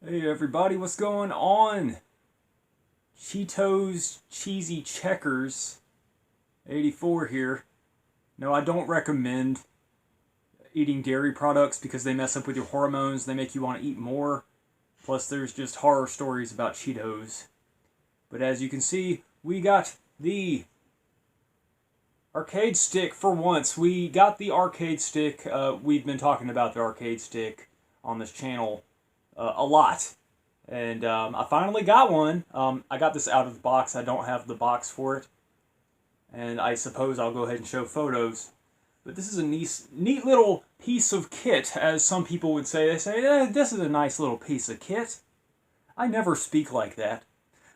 Hey everybody, what's going on? Cheetos Cheesy Checkers 84 here. No, I don't recommend eating dairy products because they mess up with your hormones, they make you want to eat more. Plus there's just horror stories about Cheetos. But as you can see, we got the arcade stick for once. We got the arcade stick. We've been talking about the arcade stick on this channel a lot. And I finally got one. I got this out of the box. I don't have the box for it. And I suppose I'll go ahead and show photos. But this is a neat little piece of kit, as some people would say. They say, this is a nice little piece of kit. I never speak like that.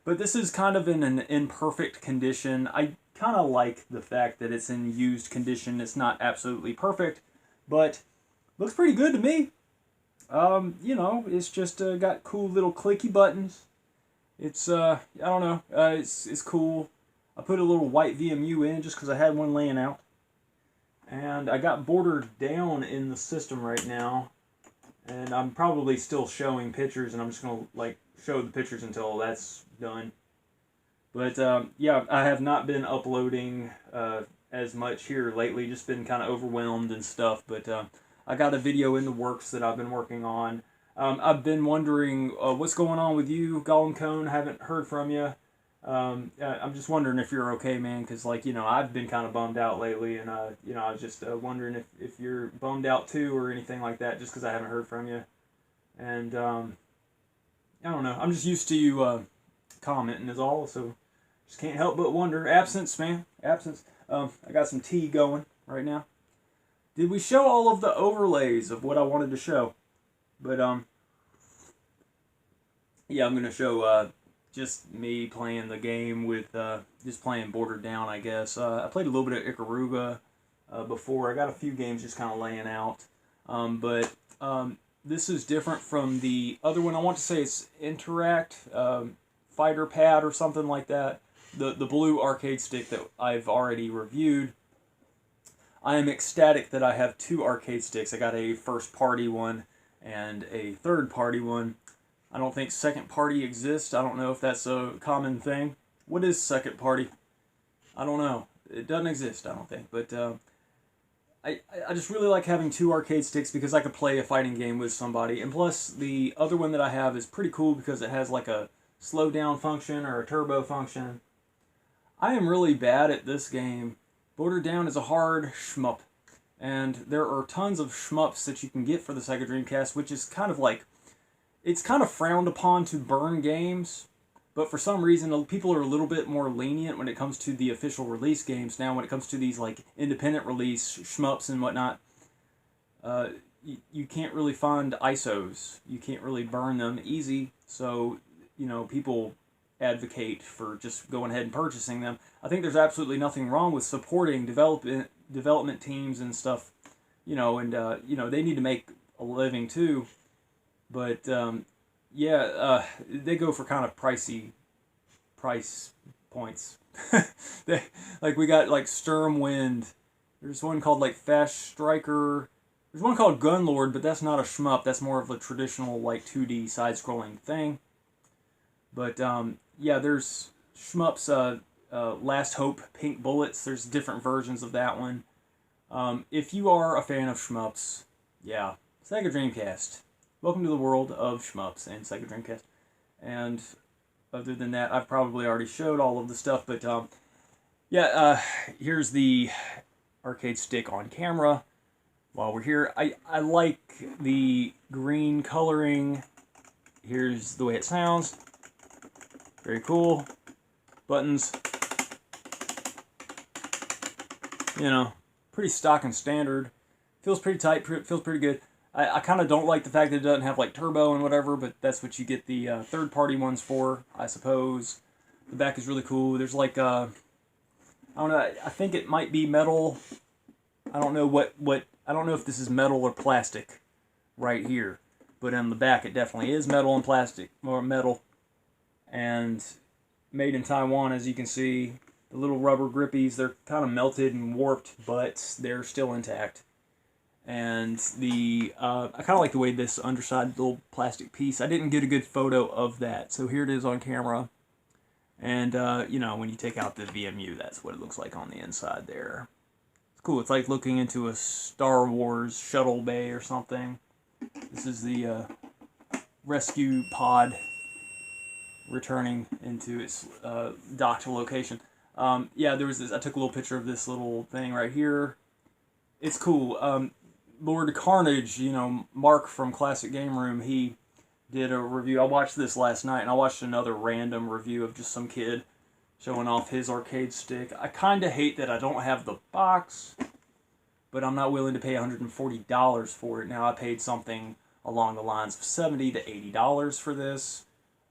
But this is kind of in an imperfect condition. I kind of like the fact that it's in used condition. It's not absolutely perfect, but looks pretty good to me. You know, it's just got cool little clicky buttons. It's, I don't know, it's cool. I put a little white VMU in just because I had one laying out. And I got bordered down in the system right now. And I'm probably still showing pictures, and I'm just going to, like, show the pictures until that's done. But, yeah, I have not been uploading as much here lately. Just been kind of overwhelmed and stuff, but, I got a video in the works that I've been working on. I've been wondering what's going on with you, Gollum Cone. Haven't heard from you. I'm just wondering if you're okay, man, because, like, you know, I've been kind of bummed out lately, and, you know, I was just wondering if you're bummed out too or anything like that, just because I haven't heard from you. And, I don't know. I'm just used to you commenting is all, so just can't help but wonder. Absence, man. Absence. I got some tea going right now. Did we show all of the overlays of what I wanted to show? But, yeah, I'm going to show just me playing the game with, just playing Bordered Down, I guess. I played a little bit of Ikaruga before. I got a few games just kind of laying out. But this is different from the other one. I want to say it's Interact Fighter Pad or something like that. The blue arcade stick that I've already reviewed. I am ecstatic that I have two arcade sticks. I got a first-party one and a third-party one. I don't think second-party exists. I don't know if that's a common thing. What is second-party? I don't know. It doesn't exist, I don't think. But I just really like having two arcade sticks because I could play a fighting game with somebody. And plus, the other one that I have is pretty cool because it has like a slow-down function or a turbo function. I am really bad at this game. Bordered Down is a hard shmup, and there are tons of shmups that you can get for the Sega Dreamcast, which is kind of like, it's kind of frowned upon to burn games, but for some reason people are a little bit more lenient when it comes to the official release games. Now when it comes to these like independent release shmups and whatnot, you can't really find ISOs. You can't really burn them easy, so, you know, people advocate for just going ahead and purchasing them. I think there's absolutely nothing wrong with supporting development teams and stuff, you know, and, you know, they need to make a living too. But, yeah, they go for kind of pricey price points. Like, we got, like, Sturmwind. There's one called, like, Fast Striker. There's one called Gunlord, but that's not a shmup. That's more of a traditional, like, 2D side-scrolling thing. But, yeah, there's shmups, Last Hope, Pink Bullets. There's different versions of that one. If you are a fan of shmups, yeah, Sega Dreamcast. Welcome to the world of shmups and Sega Dreamcast. And other than that, I've probably already showed all of the stuff, but, yeah, here's the arcade stick on camera. While we're here, I like the green coloring. Here's the way it sounds. Very cool. Buttons. You know, pretty stock and standard. Feels pretty tight, feels pretty good. I kind of don't like the fact that it doesn't have like turbo and whatever, but that's what you get the third-party ones for, I suppose. The back is really cool. There's like, I don't know, I think it might be metal. I don't know I don't know if this is metal or plastic right here. But on the back it definitely is metal and plastic, or metal. And made in Taiwan, as you can see. The little rubber grippies, they're kind of melted and warped, but they're still intact. And the I kind of like the way this underside little plastic piece. I didn't get a good photo of that, so here it is on camera. And you know, when you take out the VMU, that's what it looks like on the inside there. It's cool. It's like looking into a Star Wars shuttle bay or something. This is the rescue pod returning into its docked location. Yeah, there was this. I took a little picture of this little thing right here. It's cool. Lord Carnage, you know, Mark from Classic Game Room, he did a review. I watched this last night, and I watched another random review of just some kid showing off his arcade stick. I kind of hate that I don't have the box, but I'm not willing to pay $140 for it. Now, I paid something along the lines of $70 to $80 for this,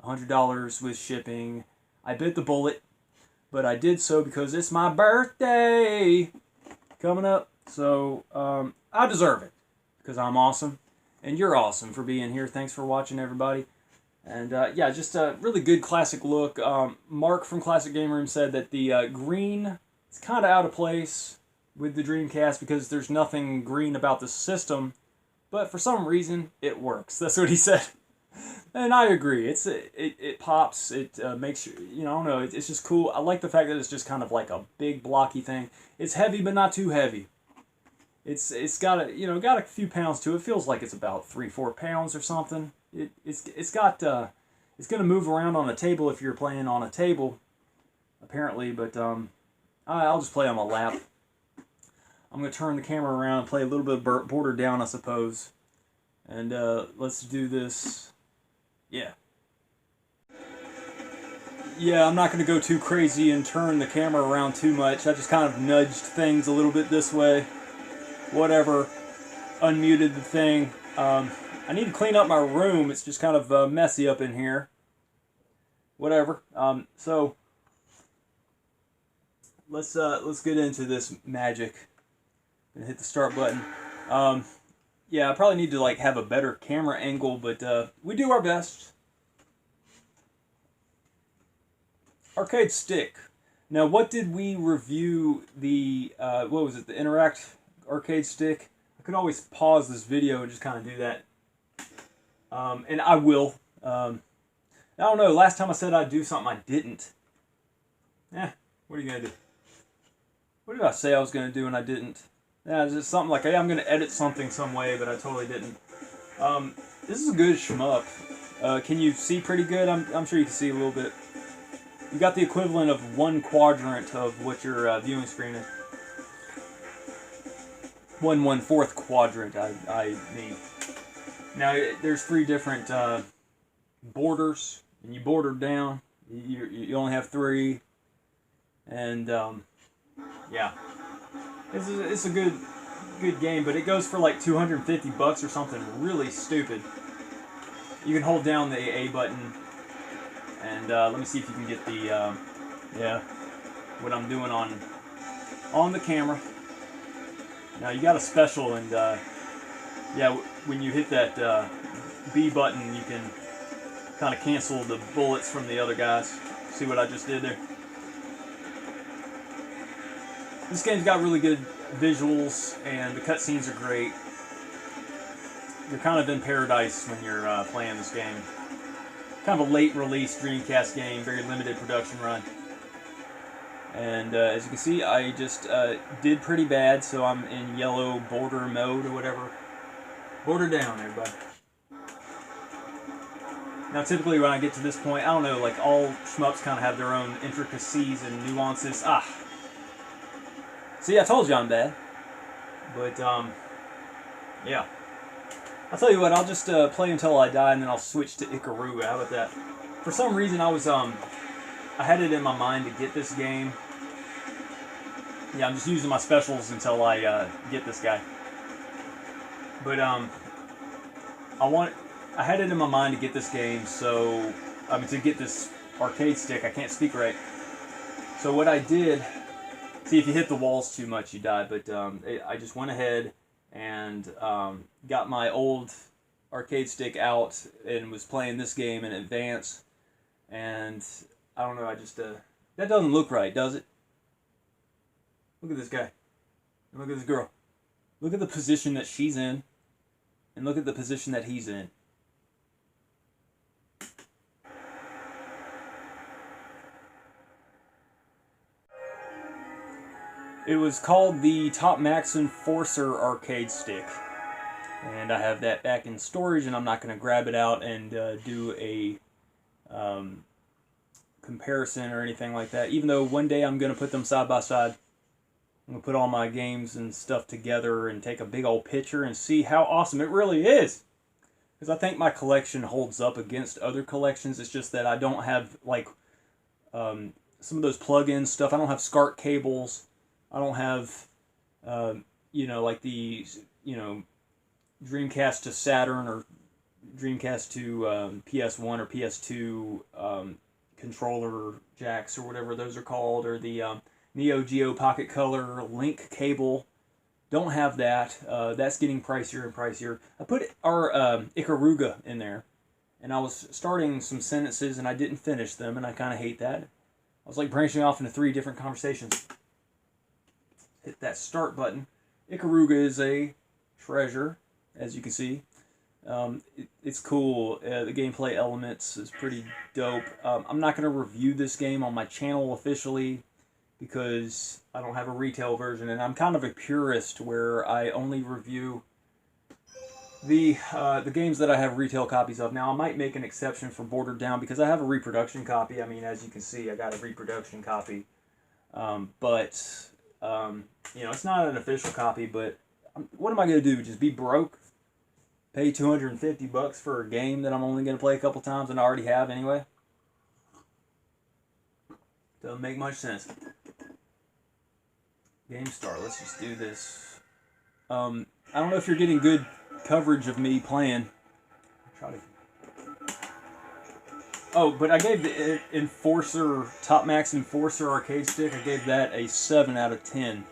$100 with shipping. I bit the bullet, but I did so because it's my birthday coming up. So, I deserve it, because I'm awesome, and you're awesome for being here. Thanks for watching, everybody. And, yeah, just a really good classic look. Mark from Classic Game Room said that the green is kind of out of place with the Dreamcast because there's nothing green about the system, but for some reason, it works. That's what he said. And I agree. It pops. It makes you know, I don't know. It's just cool. I like the fact that it's just kind of like a big blocky thing. It's heavy, but not too heavy. It's got a few pounds to it. It feels like it's about 3-4 pounds or something. It's gonna move around on a table if you're playing on a table, apparently. But I'll just play on my lap. I'm gonna turn the camera around and play a little bit of Border Down, I suppose. And let's do this. Yeah. Yeah, I'm not gonna go too crazy and turn the camera around too much. I just kind of nudged things a little bit this way. Whatever, unmuted the thing. I need to clean up my room. It's just kind of messy up in here. Whatever. So let's get into this magic. And hit the start button. Yeah, I probably need to like have a better camera angle, but we do our best. Arcade stick. Now, what did we review the what was it? The Interact arcade stick. I could always pause this video and just kind of do that, and I will. I don't know. Last time I said I'd do something, I didn't. What are you gonna do? What did I say I was gonna do and I didn't? Yeah, it's just something like, hey, I'm gonna edit something some way, but I totally didn't. This is a good shmup. Can you see pretty good? I'm sure you can see a little bit. You got the equivalent of 1 quadrant of what your viewing screen is. 1/4 quadrant, I mean. Now, there's 3 different borders, and you border down. You only have 3, and yeah, it's a good game, but it goes for like $250 or something really stupid. You can hold down the A button, and let me see if you can get the yeah, what I'm doing on the camera. Now you got a special, and yeah, when you hit that B button, you can kind of cancel the bullets from the other guys. See what I just did there? This game's got really good visuals, and the cutscenes are great. You're kind of in paradise when you're playing this game. Kind of a late release Dreamcast game, very limited production run. And as you can see, I just did pretty bad, so I'm in yellow border mode or whatever. Border down, everybody. Now, typically when I get to this point, I don't know, like all shmups kind of have their own intricacies and nuances. See, I told you I'm bad. But, yeah. I'll tell you what, I'll just play until I die, and then I'll switch to Ikaruga. How about that? For some reason, I had it in my mind to get this game. Yeah, I'm just using my specials until I get this guy. But I had it in my mind to get this game, so to get this arcade stick. I can't speak right. So what I did, see, if you hit the walls too much, you die. But I just went ahead and got my old arcade stick out and was playing this game in advance. And I don't know, I just that doesn't look right, does it? Look at this guy. Look at this girl. Look at the position that she's in, and look at the position that he's in. It was called the Top Max Enforcer arcade stick. And I have that back in storage, and I'm not going to grab it out and do a comparison or anything like that. Even though one day I'm going to put them side by side. I'm going to put all my games and stuff together and take a big old picture and see how awesome it really is. Because I think my collection holds up against other collections. It's just that I don't have, like, some of those plug-in stuff. I don't have SCART cables. I don't have, like the, Dreamcast to Saturn or Dreamcast to PS1 or PS2 controller jacks or whatever those are called, or the Neo Geo Pocket Color link cable. Don't have that. That's getting pricier and pricier. I put our Ikaruga in there, and I was starting some sentences and I didn't finish them, and I kind of hate that. I was like branching off into 3 different conversations. Hit that start button. Ikaruga is a treasure, as you can see. It's cool. The gameplay elements is pretty dope. I'm not going to review this game on my channel officially because I don't have a retail version, and I'm kind of a purist where I only review the games that I have retail copies of. Now, I might make an exception for Bordered Down because I have a reproduction copy. I mean, as you can see, I got a reproduction copy. It's not an official copy, but what am I going to do? Just be broke? Pay $250 for a game that I'm only going to play a couple times and I already have anyway? Doesn't make much sense. GameStar, let's just do this. I don't know if you're getting good coverage of me playing. But I gave the Enforcer, Top Max Enforcer arcade stick, I gave that a 7 out of 10.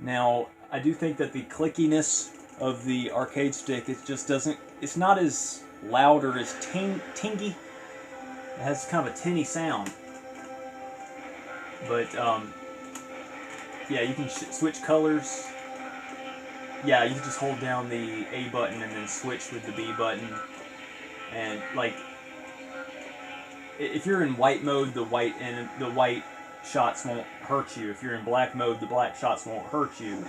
Now, I do think that the clickiness of the arcade stick, it's not as loud or as tingy. It has kind of a tinny sound. But, yeah, you can switch colors. Yeah, you can just hold down the A button and then switch with the B button. And, like, if you're in white mode, the white shots won't hurt you. If you're in black mode, the black shots won't hurt you.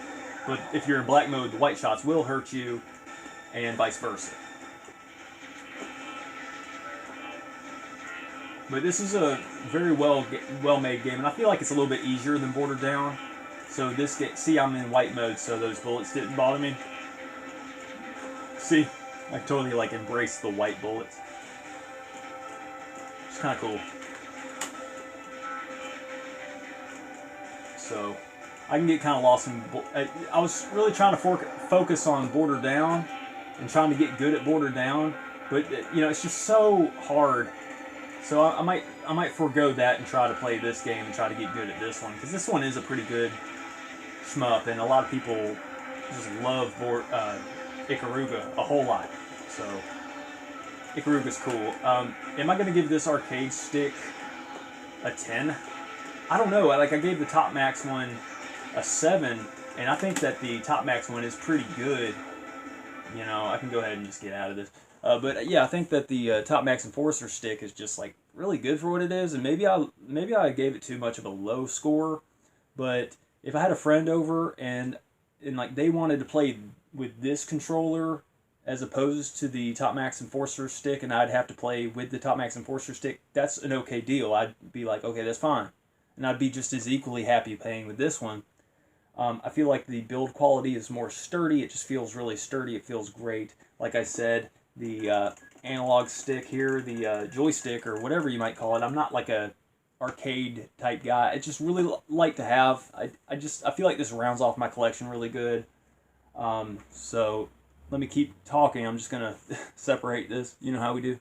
But if you're in black mode, the white shots will hurt you, and vice versa. But this is a very well-made game, and I feel like it's a little bit easier than Bordered Down. So this game, see, I'm in white mode, so those bullets didn't bother me. See, I totally like embrace the white bullets. It's kind of cool. So I can get kind of lost in. I was really trying to focus on Bordered Down and trying to get good at Bordered Down, but it's just so hard. So I might forego that and try to play this game and try to get good at this one, because this one is a pretty good shmup, and a lot of people just love Ikaruga a whole lot. So Ikaruga's cool. Am I going to give this arcade stick a 10? I don't know. I gave the Top Max one a 7, and I think that the Top Max one is pretty good. I can go ahead and just get out of this. But yeah, I think that the Top Max Enforcer stick is just like really good for what it is, and maybe I gave it too much of a low score. But if I had a friend over and like they wanted to play with this controller as opposed to the Top Max Enforcer stick, and I'd have to play with the Top Max Enforcer stick, that's an okay deal. I'd be like, okay, that's fine. And I'd be just as equally happy playing with this one. I feel like the build quality is more sturdy. It just feels really sturdy. It feels great. Like I said, the analog stick here, the joystick, or whatever you might call it, I'm not like a arcade type guy. It's just really light to have. I feel like this rounds off my collection really good. So let me keep talking. I'm just going to separate this. You know how we do.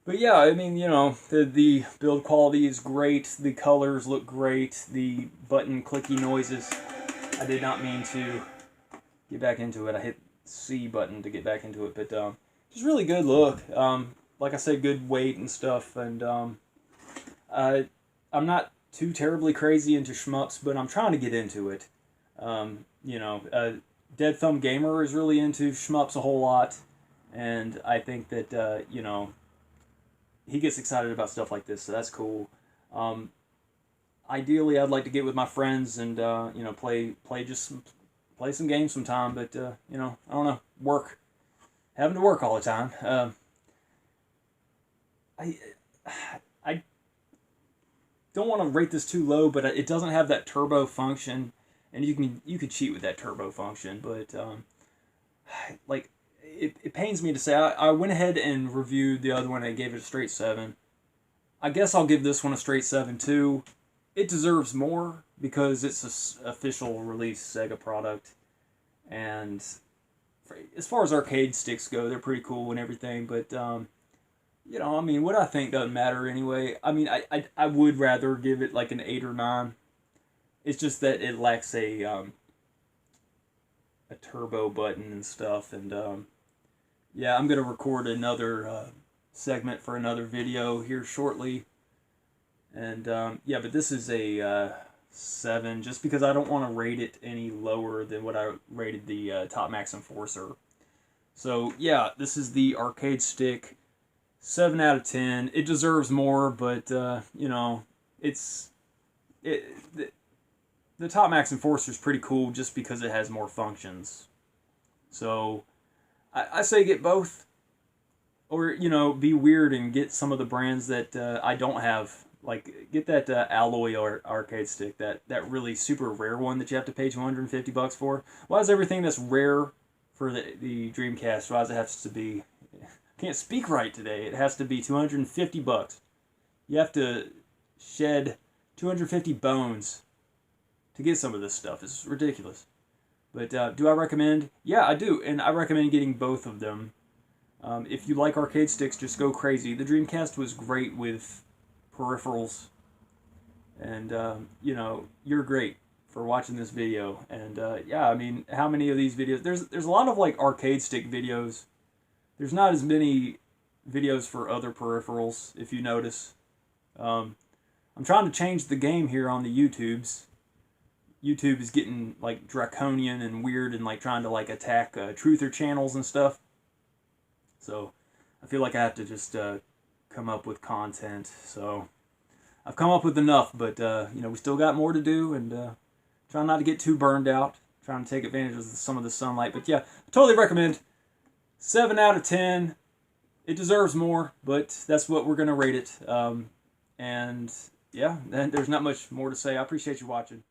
But yeah, I mean, the build quality is great. The colors look great. The button clicky noises. I did not mean to get back into it. I hit C button to get back into it. But just really good look. Like I said, good weight and stuff. And I'm not too terribly crazy into shmups, but I'm trying to get into it. Dead Thumb Gamer is really into shmups a whole lot, and I think that he gets excited about stuff like this, so that's cool. Ideally, I'd like to get with my friends and play some games sometime, but I don't know, having to work all the time. I I don't want to rate this too low, but it doesn't have that turbo function, and you can cheat with that turbo function, but like it pains me to say I went ahead and reviewed the other one and gave it a straight 7. I guess I'll give this one a straight 7 too. It deserves more because it's an official release Sega product, and as far as arcade sticks go, they're pretty cool and everything, but I mean, what I think doesn't matter anyway. I mean, I would rather give it like an 8 or 9. It's just that it lacks a turbo button and stuff, and yeah, I'm gonna record another segment for another video here shortly, and yeah, but this is a 7 just because I don't want to rate it any lower than what I rated the Top Max Enforcer. So yeah, this is the arcade stick. 7 out of 10. It deserves more, but the Top Max Enforcer is pretty cool just because it has more functions. So I say get both, or be weird and get some of the brands that I don't have. Like get that Alloy arcade stick, that really super rare one that you have to pay $250 for. Why is everything that's rare for the Dreamcast? Why does it have to be? Can't speak right today. It has to be $250. You have to shed 250 bones to get some of this stuff. It's ridiculous. But do I recommend? Yeah, I do, and I recommend getting both of them. If you like arcade sticks, just go crazy. The Dreamcast was great with peripherals, and you're great for watching this video. And yeah, I mean, how many of these videos? There's a lot of like arcade stick videos. There's not as many videos for other peripherals, if you notice. I'm trying to change the game here on the YouTubes. YouTube is getting like draconian and weird and like trying to like attack truther channels and stuff. So I feel like I have to just come up with content. So I've come up with enough, but we still got more to do, and trying not to get too burned out. Trying to take advantage of some of the sunlight. But yeah, I totally recommend. 7 out of 10. It deserves more, but that's what we're going to rate it. And yeah, there's not much more to say. I appreciate you watching.